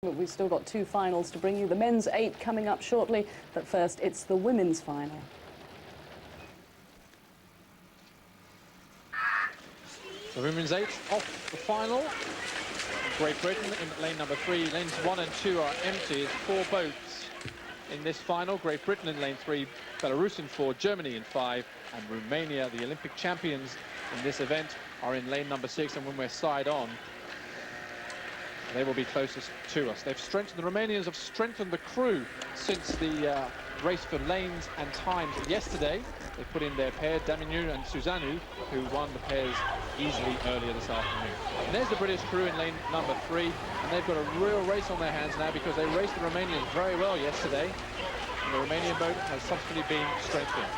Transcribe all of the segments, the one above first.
We've still got two finals to bring you. The men's 8 coming up shortly, but first it's the women's final. The women's 8 off the final. Great Britain in lane number 3. Lanes 1 and 2 are empty. It's 4 boats in this final. Great Britain in lane 3, Belarus in 4, Germany in 5, and Romania, the Olympic champions in this event, are in lane number 6. And when we're side on, they will be closest to us. They've strengthened, the Romanians have strengthened the crew since the race for lanes and times yesterday. They put in their pair, Daminu and Suzanu, who won the pairs easily earlier this afternoon. And there's the British crew in lane number 3, and they've got a real race on their hands now because they raced the Romanians very well yesterday. And the Romanian boat has subsequently been strengthened.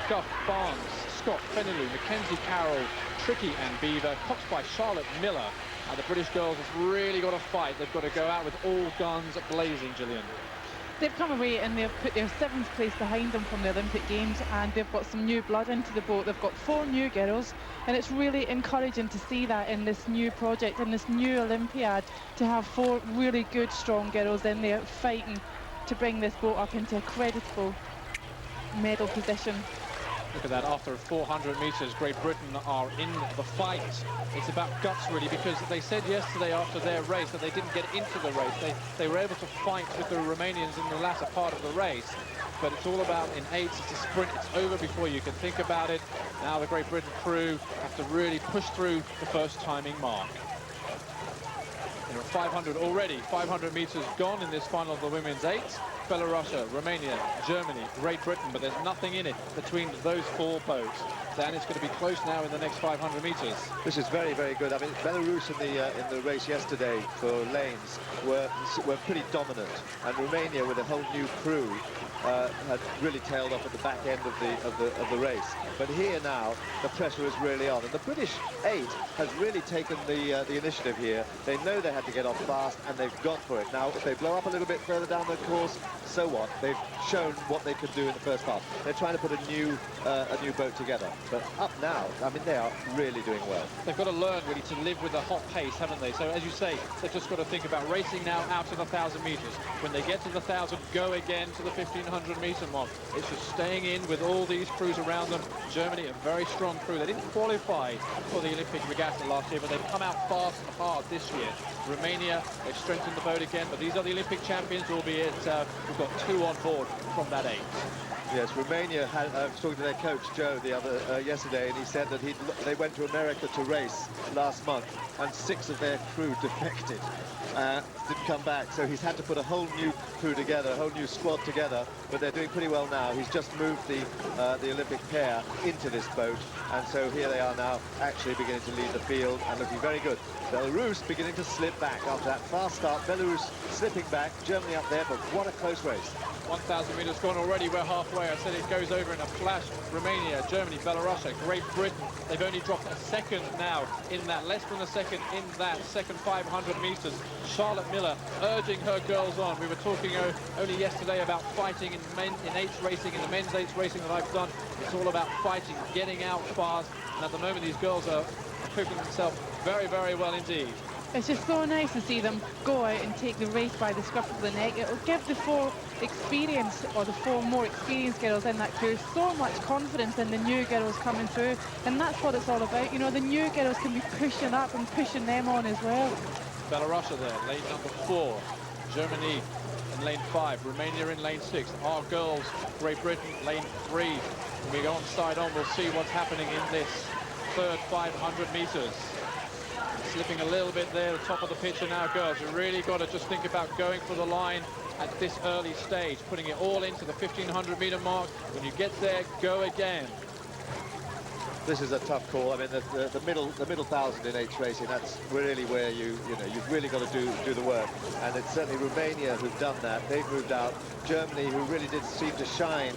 Guff, Barnes, Scott, Fenelon, Mackenzie Carroll, Tricky and Beaver, coxed by Charlotte Miller. And the British girls have really got to fight. They've got to go out with all guns blazing, Gillian. They've come away and they've put their 7th place behind them from the Olympic Games, and they've got some new blood into the boat. They've got 4 new girls, and it's really encouraging to see that in this new project, in this new Olympiad, to have 4 really good, strong girls in there fighting to bring this boat up into a creditable medal position. Look at that, after 400 metres, Great Britain are in the fight. It's about guts, really, because they said yesterday after their race that they didn't get into the race. They were able to fight with the Romanians in the latter part of the race. But it's all about in 8s, it's a sprint, it's over before you can think about it. Now the Great Britain crew have to really push through the first timing mark. There are 500 already, 500 metres gone in this final of the women's 8. Belarus, Romania, Germany, Great Britain, but there's nothing in it between those 4 boats. Dan, it's going to be close now in the next 500 metres. This is very, very good. I mean, Belarus in the race yesterday for lanes were pretty dominant, and Romania with a whole new crew had really tailed off at the back end of the race. But here now, the pressure is really on, and the British 8 has really taken the initiative here. They know they had to get off fast, and they've gone for it. Now, if they blow up a little bit further down the course, so what? They've shown what they could do in the first half. They're trying to put a new boat together. But up now, I mean, they are really doing well. They've got to learn, really, to live with a hot pace, haven't they? So, as you say, they've just got to think about racing now out to the 1,000 metres. When they get to the 1,000, go again to the 1,500-metre mark. It's just staying in with all these crews around them. Germany, a very strong crew. They didn't qualify for the Olympic Regatta last year, but they've come out fast and hard this year. Romania, they've strengthened the boat again, but these are the Olympic champions, albeit we've got 2 on board from that 8. Yes, Romania had, I was talking to their coach, Joe, yesterday, and he said that they went to America to race last month, and 6 of their crew defected, didn't come back. So he's had to put a whole new crew together, a whole new squad together, but they're doing pretty well now. He's just moved the Olympic pair into this boat, and so here they are now, actually beginning to lead the field and looking very good. Belarus beginning to slip back after that fast start. Belarus slipping back, Germany up there, but what a close race. 1,000 metres gone already, we're halfway. I said it goes over in a flash. Romania, Germany, Belarus, Great Britain. They've only dropped a second now in that, less than a second in that second 500 metres. Charlotte Miller urging her girls on. We were talking only yesterday about fighting in 8s racing, in the men's 8s racing that I've done. It's all about fighting, getting out fast. And at the moment, these girls are equipping themselves very, very well indeed. It's just so nice to see them go out and take the race by the scruff of the neck. It'll give the 4 experienced, or the 4 more experienced girls in that crew so much confidence in the new girls coming through, and that's what it's all about. You know, the new girls can be pushing up and pushing them on as well. Belarus there, lane number 4. Germany in lane 5. Romania in lane 6. Our girls, Great Britain, lane 3. When we go on side on, we'll see what's happening in this third 500 metres. Slipping a little bit there, the top of the picture now, girls. You really got to just think about going for the line at this early stage, putting it all into the 1,500-metre mark. When you get there, go again. This is a tough call. I mean, the middle 1,000 in 8s racing, that's really where you've really got to do the work. And it's certainly Romania who've done that. They've moved out. Germany, who really did seem to shine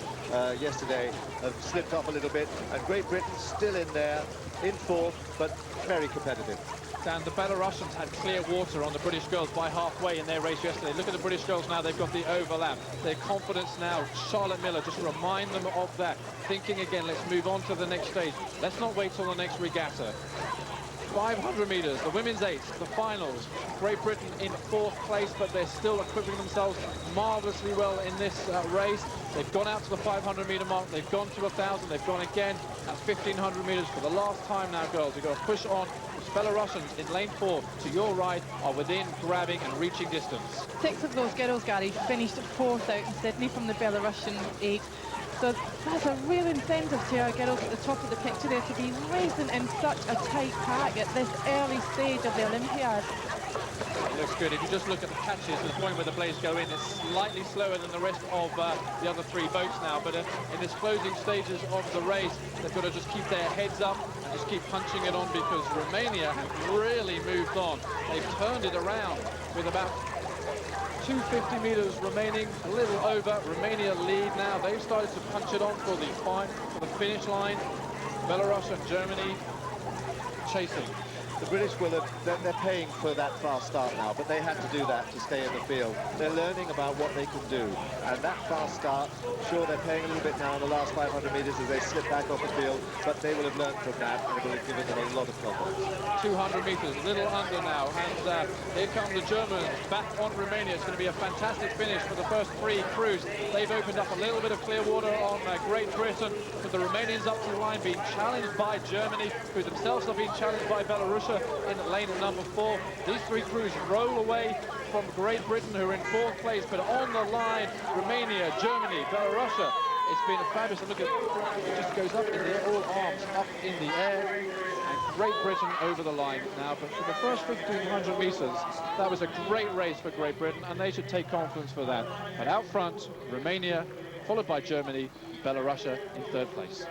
yesterday, have slipped off a little bit. And Great Britain still in there, in 4th, but very competitive. And the Belarusians had clear water on the British girls by halfway in their race yesterday. Look at the British girls now, they've got the overlap. Their confidence now, Charlotte Miller, just remind them of that. Thinking again, let's move on to the next stage. Let's not wait till the next regatta. 500 meters, the women's 8, the finals. Great Britain in 4th place, but they're still equipping themselves marvelously well in this race. They've gone out to the 500-meter mark, they've gone to 1,000, they've gone again at 1,500 meters for the last time now, girls. You've got to push on. The Belarusians in lane 4 to your right are within grabbing and reaching distance. 6 of those girls, Gary, finished 4th out in Sydney from the Belarusian 8. So that's a real incentive to our girls at the top of the picture there to be racing in such a tight pack at this early stage of the Olympiad. It looks good. If you just look at the catches, the point where the blades go in is slightly slower than the rest of the other 3 boats now. But in this closing stages of the race, they've got to just keep their heads up and just keep punching it on, because Romania have really moved on. They've turned it around with about 250 meters remaining, a little over. Romania lead now. They've started to punch it on for the finish line. Belarus and Germany chasing. The British will have, they're paying for that fast start now, but they had to do that to stay in the field. They're learning about what they can do, and that fast start, sure, they're paying a little bit now in the last 500 meters as they slip back off the field, but they will have learned from that, and it will have given them a lot of confidence. 200 meters, a little under now, and here come the Germans back on Romania. It's going to be a fantastic finish for the first 3 crews. They've opened up a little bit of clear water on Great Britain, with the Romanians up to the line being challenged by Germany, who themselves are being challenged by Belarus in lane number 4. These 3 crews roll away from Great Britain, who are in 4th place, but on the line, Romania, Germany, Belarus. It's been a fabulous look at it, just goes up in the air, all arms up in the air, and Great Britain over the line now. But for the first 1,500 meters, that was a great race for Great Britain, and they should take confidence for that. But out front, Romania, followed by Germany, Belarus in 3rd place.